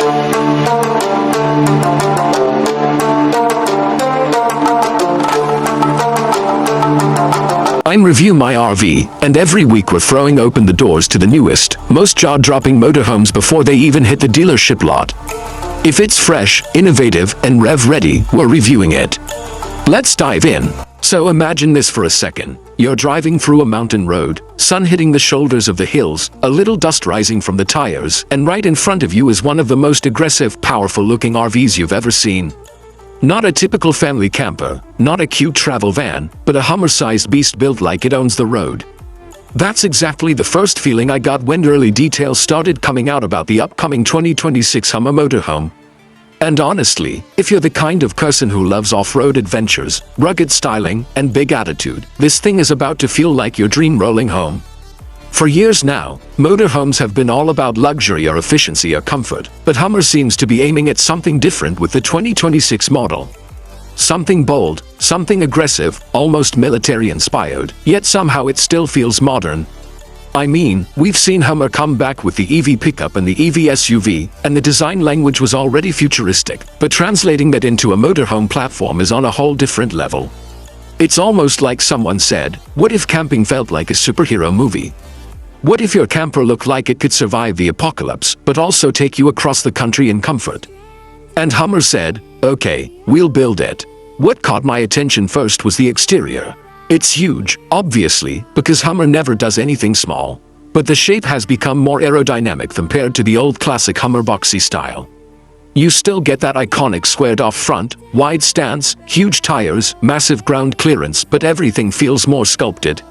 I'm Review My RV, and every week we're throwing open the doors to the newest, most jaw-dropping motorhomes before they even hit the dealership lot. If it's fresh, innovative, and rev-ready, we're reviewing it. Let's dive in. So imagine this for a second. You're driving through a mountain road, sun hitting the shoulders of the hills, a little dust rising from the tires, and right in front of you is one of the most aggressive, powerful-looking RVs you've ever seen. Not a typical family camper, not a cute travel van, but a Hummer-sized beast built like it owns the road. That's exactly the first feeling I got when early details started coming out about the upcoming 2026 Hummer Motorhome. And honestly, if you're the kind of person who loves off-road adventures, rugged styling, and big attitude, this thing is about to feel like your dream rolling home. For years now, motorhomes have been all about luxury or efficiency or comfort, but Hummer seems to be aiming at something different with the 2026 model. Something bold, something aggressive, almost military-inspired, yet somehow it still feels modern. I mean, we've seen Hummer come back with the EV pickup and the EV SUV, and the design language was already futuristic, but translating that into a motorhome platform is on a whole different level. It's almost like someone said, what if camping felt like a superhero movie? What if your camper looked like it could survive the apocalypse, but also take you across the country in comfort? And Hummer said, okay, we'll build it. What caught my attention first was the exterior. It's huge, obviously, because Hummer never does anything small. But the shape has become more aerodynamic compared to the old classic Hummer boxy style. You still get that iconic squared-off front, wide stance, huge tires, massive ground clearance, but everything feels more sculpted.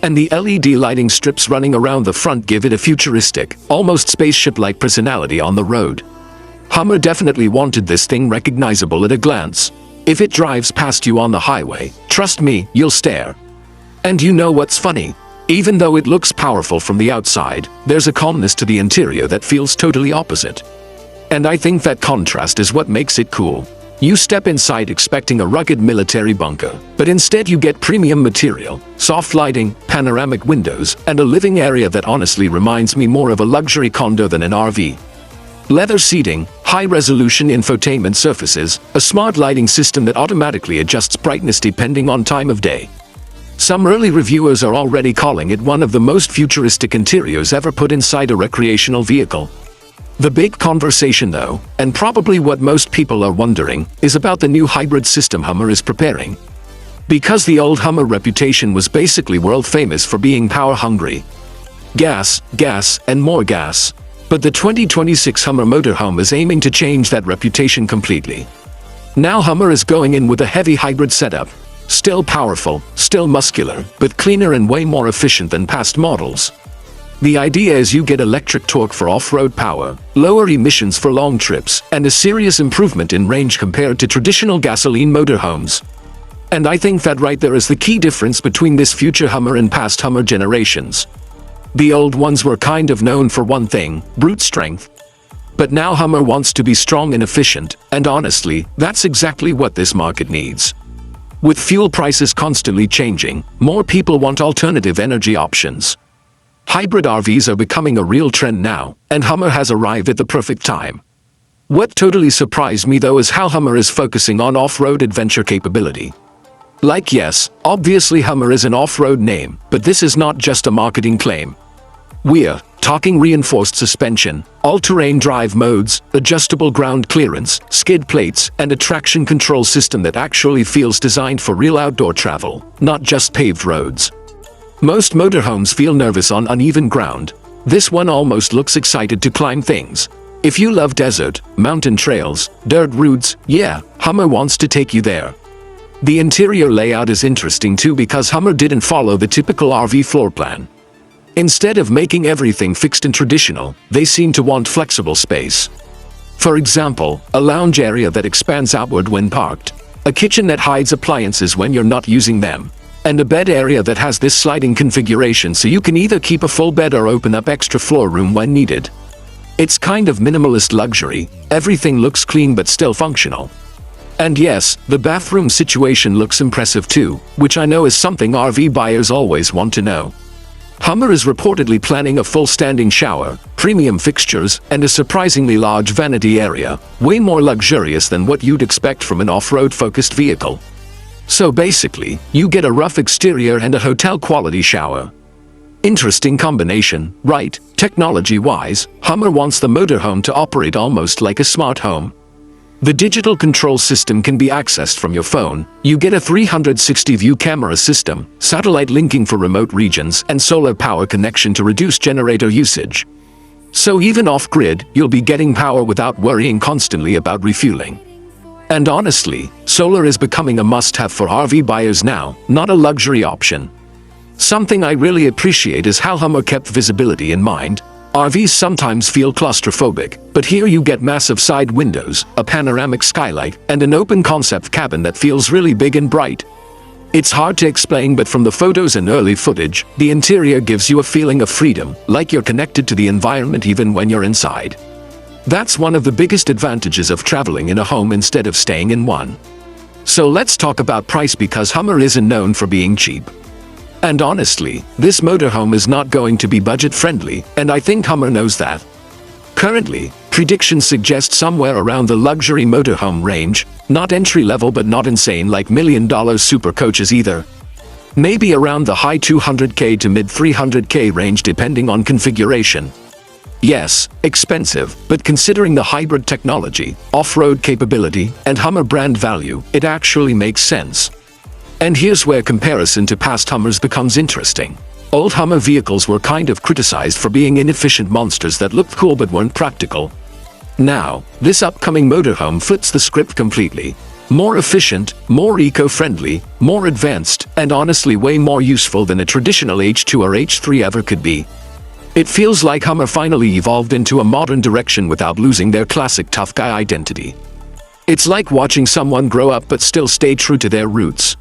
And the LED lighting strips running around the front give it a futuristic, almost spaceship-like personality on the road. Hummer definitely wanted this thing recognizable at a glance. If it drives past you on the highway, trust me, you'll stare. And you know what's funny? Even though it looks powerful from the outside, there's a calmness to the interior that feels totally opposite. And I think that contrast is what makes it cool. You step inside expecting a rugged military bunker, but instead you get premium material, soft lighting, panoramic windows, and a living area that honestly reminds me more of a luxury condo than an RV. Leather seating, high-resolution infotainment surfaces, a smart lighting system that automatically adjusts brightness depending on time of day. Some early reviewers are already calling it one of the most futuristic interiors ever put inside a recreational vehicle. The big conversation though, and probably what most people are wondering, is about the new hybrid system Hummer is preparing. Because the old Hummer reputation was basically world famous for being power-hungry. Gas, gas, and more gas. But the 2026 Hummer Motorhome is aiming to change that reputation completely. Now Hummer is going in with a heavy hybrid setup. Still powerful, still muscular, but cleaner and way more efficient than past models. The idea is you get electric torque for off-road power, lower emissions for long trips, and a serious improvement in range compared to traditional gasoline motorhomes. And I think that right there is the key difference between this future Hummer and past Hummer generations. The old ones were kind of known for one thing, brute strength. But now Hummer wants to be strong and efficient, and honestly, that's exactly what this market needs. With fuel prices constantly changing, more people want alternative energy options. Hybrid RVs are becoming a real trend now, and Hummer has arrived at the perfect time. What totally surprised me though is how Hummer is focusing on off-road adventure capability. Like yes, obviously Hummer is an off-road name, but this is not just a marketing claim. We're talking reinforced suspension, all-terrain drive modes, adjustable ground clearance, skid plates, and a traction control system that actually feels designed for real outdoor travel, not just paved roads. Most motorhomes feel nervous on uneven ground. This one almost looks excited to climb things. If you love desert, mountain trails, dirt routes, yeah, Hummer wants to take you there. The interior layout is interesting too because Hummer didn't follow the typical RV floor plan. Instead of making everything fixed and traditional, they seem to want flexible space. For example, a lounge area that expands outward when parked, a kitchen that hides appliances when you're not using them, and a bed area that has this sliding configuration so you can either keep a full bed or open up extra floor room when needed. It's kind of minimalist luxury, everything looks clean but still functional. And yes, the bathroom situation looks impressive too, which I know is something RV buyers always want to know. Hummer is reportedly planning a full standing shower, premium fixtures, and a surprisingly large vanity area, way more luxurious than what you'd expect from an off-road focused vehicle. So basically, you get a rough exterior and a hotel-quality shower. Interesting combination, right? Technology-wise, Hummer wants the motorhome to operate almost like a smart home. The digital control system can be accessed from your phone. You get a 360-view camera system, satellite linking for remote regions, and solar power connection to reduce generator usage. So even off-grid, you'll be getting power without worrying constantly about refueling. And honestly, solar is becoming a must-have for RV buyers now, not a luxury option. Something I really appreciate is how Hummer kept visibility in mind. RVs sometimes feel claustrophobic, but here you get massive side windows, a panoramic skylight, and an open concept cabin that feels really big and bright. It's hard to explain, but from the photos and early footage, the interior gives you a feeling of freedom, like you're connected to the environment even when you're inside. That's one of the biggest advantages of traveling in a home instead of staying in one. So let's talk about price, because Hummer isn't known for being cheap. And honestly, this motorhome is not going to be budget-friendly, and I think Hummer knows that. Currently, predictions suggest somewhere around the luxury motorhome range, not entry-level but not insane like million-dollar super coaches either. Maybe around the high $200K to mid-$300K range depending on configuration. Yes, expensive, but considering the hybrid technology, off-road capability, and Hummer brand value, it actually makes sense. And here's where comparison to past Hummers becomes interesting. Old Hummer vehicles were kind of criticized for being inefficient monsters that looked cool but weren't practical. Now, this upcoming motorhome flips the script completely. More efficient, more eco-friendly, more advanced, and honestly way more useful than a traditional H2 or H3 ever could be. It feels like Hummer finally evolved into a modern direction without losing their classic tough guy identity. It's like watching someone grow up but still stay true to their roots.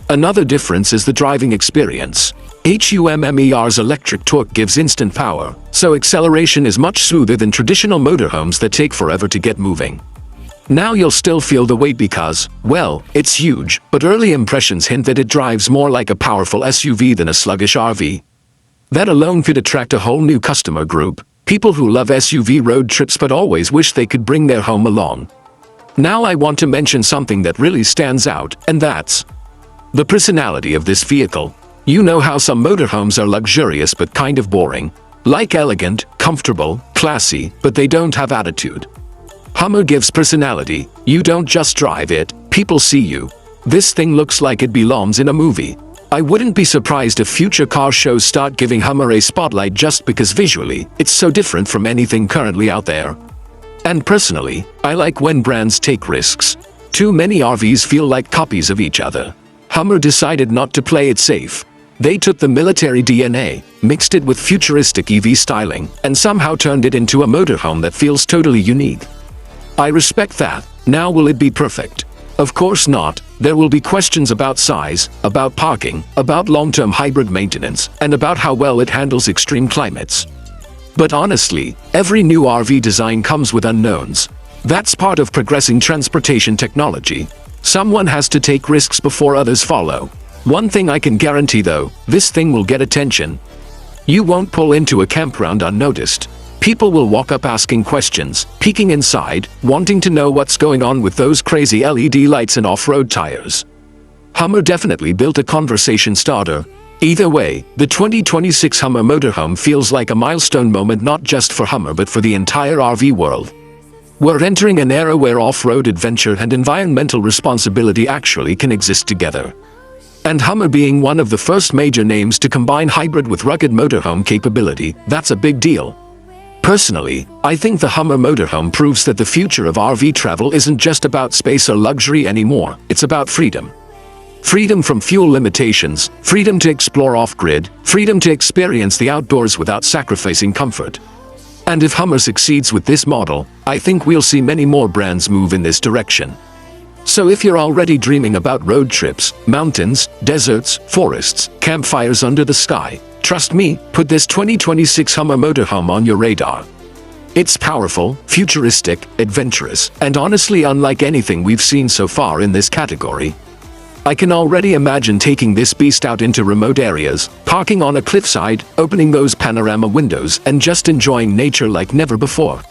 Another difference is the driving experience. HUMMER's electric torque gives instant power, so acceleration is much smoother than traditional motorhomes that take forever to get moving. Now you'll still feel the weight because, well, it's huge, but early impressions hint that it drives more like a powerful SUV than a sluggish RV. That alone could attract a whole new customer group, people who love SUV road trips but always wish they could bring their home along. Now I want to mention something that really stands out, and that's the personality of this vehicle. You know how some motorhomes are luxurious but kind of boring. Like elegant, comfortable, classy, but they don't have attitude. Hummer gives personality. You don't just drive it, people see you. This thing looks like it belongs in a movie. I wouldn't be surprised if future car shows start giving Hummer a spotlight just because visually, it's so different from anything currently out there. And personally, I like when brands take risks. Too many RVs feel like copies of each other. Hummer decided not to play it safe. They took the military DNA, mixed it with futuristic EV styling, and somehow turned it into a motorhome that feels totally unique. I respect that. Now will it be perfect? Of course not. There will be questions about size, about parking, about long-term hybrid maintenance, and about how well it handles extreme climates. But honestly, every new RV design comes with unknowns. That's part of progressing transportation technology. Someone has to take risks before others follow. One thing I can guarantee though, this thing will get attention. You won't pull into a campground unnoticed. People will walk up asking questions, peeking inside, wanting to know what's going on with those crazy LED lights and off-road tires. Hummer definitely built a conversation starter. Either way, the 2026 Hummer Motorhome feels like a milestone moment not just for Hummer but for the entire RV world. We're entering an era where off-road adventure and environmental responsibility actually can exist together. And Hummer being one of the first major names to combine hybrid with rugged motorhome capability, that's a big deal. Personally, I think the Hummer Motorhome proves that the future of RV travel isn't just about space or luxury anymore, it's about freedom. Freedom from fuel limitations, freedom to explore off-grid, freedom to experience the outdoors without sacrificing comfort. And if Hummer succeeds with this model, I think we'll see many more brands move in this direction. So if you're already dreaming about road trips, mountains, deserts, forests, campfires under the sky, trust me, put this 2026 Hummer Motorhome on your radar. It's powerful, futuristic, adventurous, and honestly unlike anything we've seen so far in this category. I can already imagine taking this beast out into remote areas, parking on a cliffside, opening those panorama windows and just enjoying nature like never before.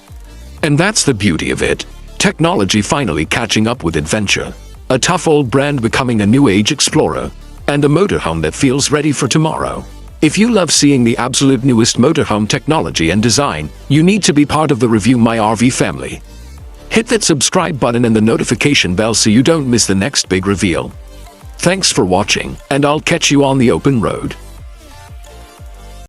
And that's the beauty of it. Technology finally catching up with adventure. A tough old brand becoming a new age explorer. And a motorhome that feels ready for tomorrow. If you love seeing the absolute newest motorhome technology and design, you need to be part of the Review My RV family. Hit that subscribe button and the notification bell so you don't miss the next big reveal. Thanks for watching, and I'll catch you on the open road.